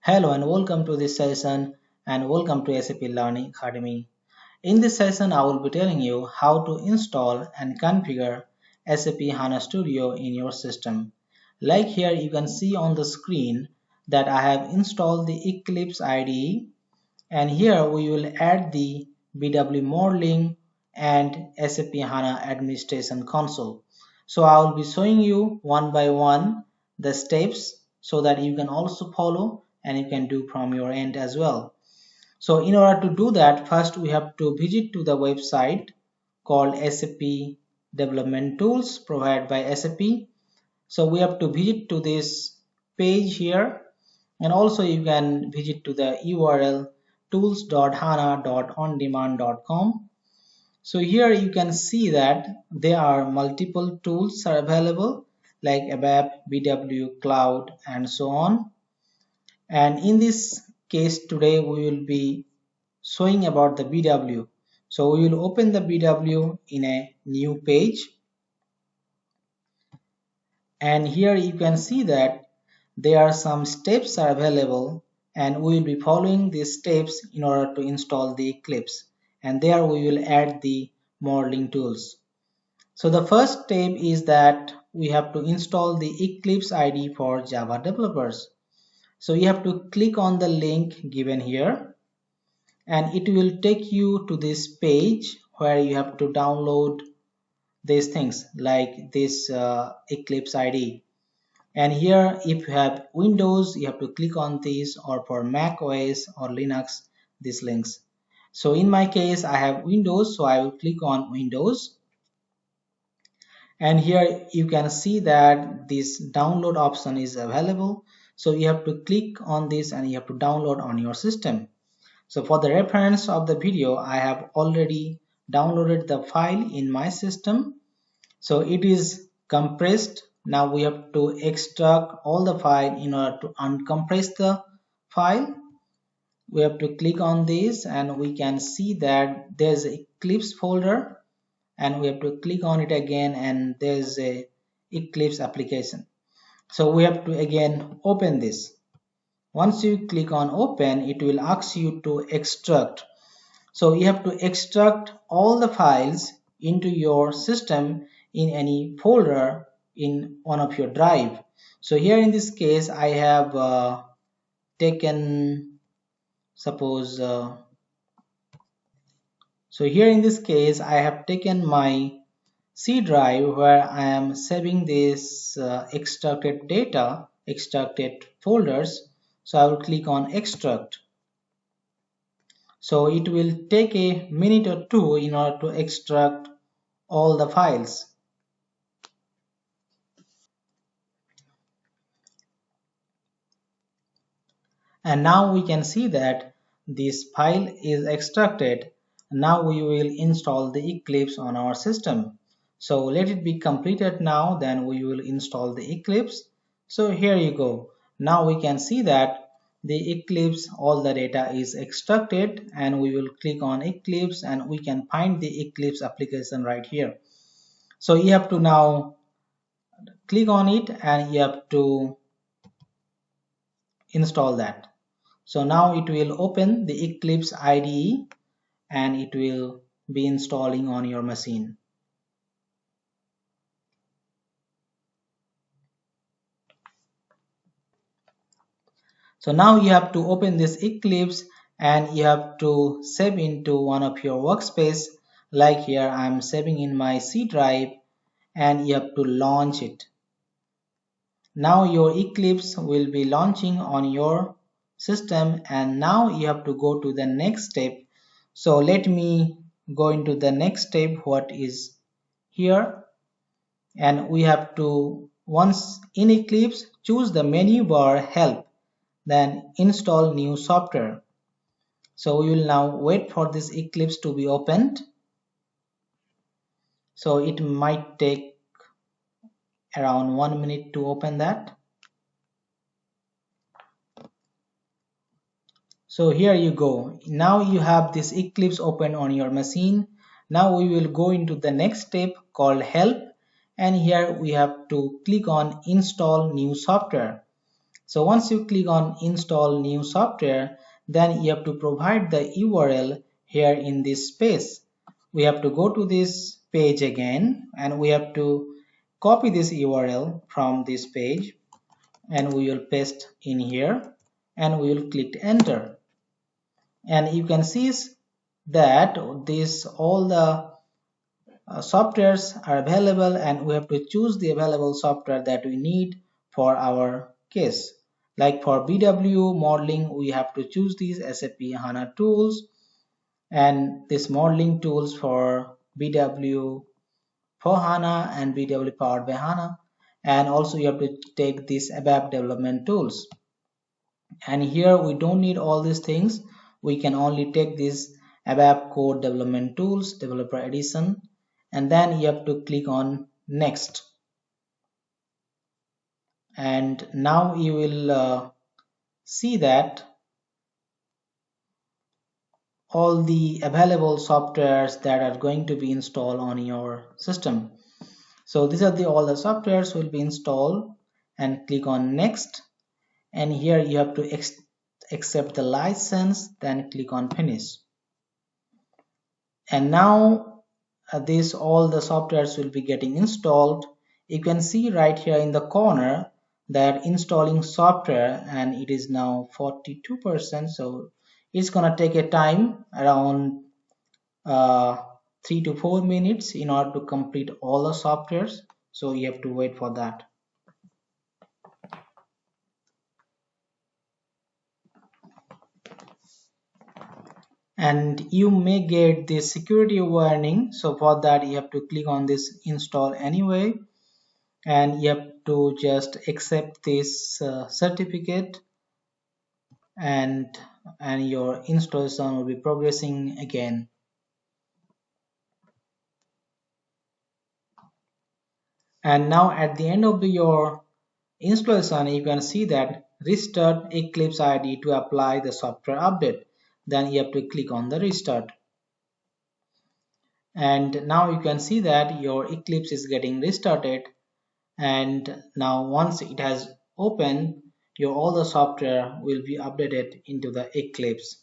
Hello and welcome to this session and welcome to SAP Learning Academy. In this session, I will be telling you how to install and configure SAP HANA Studio in your system. Like here you can see on the screen that I have installed the Eclipse IDE, and here we will add the BW modeling and SAP HANA administration console. So I will be showing you one by one the steps so that you can also follow and you can do from your end as well. So in order to do that, first we have to visit to the website called SAP Development Tools provided by SAP. So we have to visit to this page here, and also you can visit to the URL tools.hana.ondemand.com. So here you can see that there are multiple tools are available like ABAP, BW, Cloud, and so on. And in this case today we will be showing about the BW. So we will open the BW in a new page, and here you can see that there are some steps are available, and we will be following these steps in order to install the Eclipse, and there we will add the modeling tools. So the first step is that we have to install the Eclipse IDE for Java developers. So you have to click on the link given here, and it will take you to this page where you have to download these things like this Eclipse IDE. And here if you have Windows you have to click on this, or for Mac OS or Linux these links. So in my case I have Windows, so I will click on Windows, and here you can see that this download option is available. So you have to click on this and you have to download on your system. So for the reference of the video, I have already downloaded the file in my system. So it is compressed. Now we have to extract all the file in order to uncompress the file. We have to click on this and we can see that there's an Eclipse folder, and we have to click on it again and there's a Eclipse application. So we have to again open this. Once you click on open, it will ask you to extract. So you have to extract all the files into your system in any folder in one of your drive. So here in this case I have taken suppose so here in this case I have taken my C drive where I am saving this extracted data, extracted folders. So I will click on extract. So it will take a minute or two in order to extract all the files. And now we can see that this file is extracted. Now we will install the Eclipse on our system. So let it be completed now, then we will install the Eclipse. So here you go. Now we can see that the Eclipse, all the data is extracted, and we will click on Eclipse and we can find the Eclipse application right here. So you have to now click on it and you have to install that. So now it will open the Eclipse IDE and it will be installing on your machine. So now you have to open this Eclipse and you have to save into one of your workspace. Like here I am saving in my C drive, and you have to launch it. Now your Eclipse will be launching on your system, and now you have to go to the next step. So let me go into the next step, what is here, and we have to, once in Eclipse, choose the menu bar help, then install new software. So we will now wait for this Eclipse to be opened. So it might take around 1 minute to open that. So here you go. Now you have this Eclipse open on your machine. Now we will go into the next step called help, and here we have to click on install new software. So once you click on install new software, then you have to provide the URL here in this space. We have to go to this page again and we have to copy this URL from this page and we will paste in here and we will click enter. And you can see that this all the softwares are available and we have to choose the available software that we need for our case. Like for BW modeling, we have to choose these SAP HANA tools and this modeling tools for BW4HANA and BW powered by HANA, and also you have to take these ABAP development tools. And here we don't need all these things. We can only take this ABAP code development tools, developer edition, and then you have to click on next. And now you will see that all the available softwares that are going to be installed on your system. So these are all the softwares will be installed, and click on next, and here you have to accept the license, then click on finish. And now this all the softwares will be getting installed. You can see right here in the corner that installing software, and it is now 42%. So it's gonna take a time around 3 to 4 minutes in order to complete all the softwares. So you have to wait for that. And you may get this security warning, so for that you have to click on this install anyway, and you have to just accept this certificate, and your installation will be progressing again. And now at the end of your installation, you can see that restart Eclipse IDE to apply the software update. Then you have to click on the restart. And now you can see that your Eclipse is getting restarted. And now once it has opened, your all the software will be updated into the Eclipse.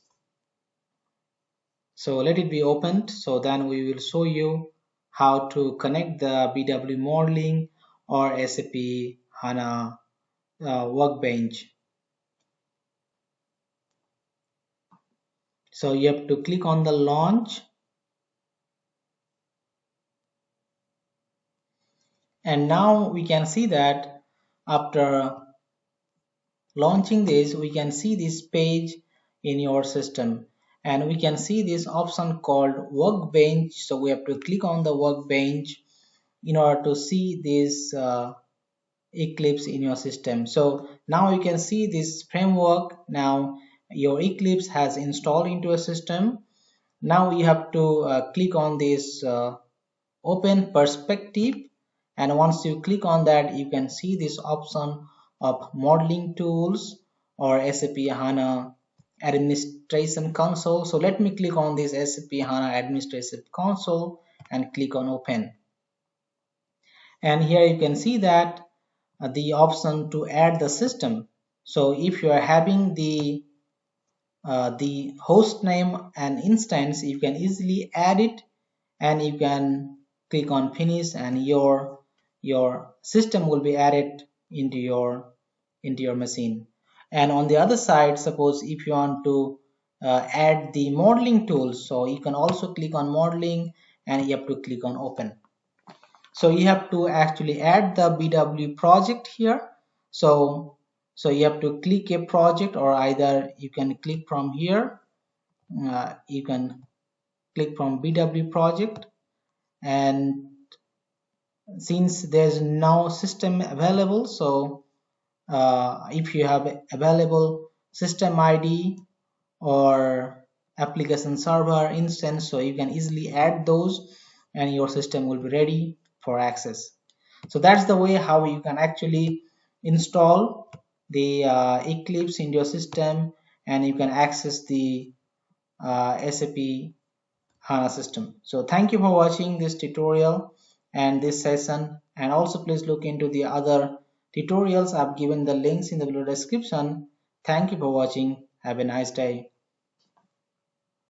So let it be opened. So then we will show you how to connect the BW modeling or SAP HANA workbench. So you have to click on the launch, and now we can see that after launching this, we can see this page in your system, and we can see this option called workbench. So we have to click on the workbench in order to see this Eclipse in your system. So now you can see this framework. Now your Eclipse has installed into a system. Now you have to click on this open perspective, and once you click on that, you can see this option of modeling tools or SAP HANA administration console. So let me click on this SAP HANA administration console and click on open. And here you can see that the option to add the system. So if you are having the host name and instance, you can easily add it, and you can click on finish, and your system will be added into your machine. And on the other side, suppose if you want to add the modeling tools, so you can also click on modeling and you have to click on open. So you have to actually add the BW project here. So you have to click a project, or either you can click from here. You can click from BW project, and since there's no system available, so if you have available system ID or application server instance, so you can easily add those and your system will be ready for access. So that's the way how you can actually install the Eclipse in your system, and you can access the SAP HANA system. So thank you for watching this tutorial and this session, and also please look into the other tutorials. I've given the links in the below description. Thank you for watching. Have a nice day.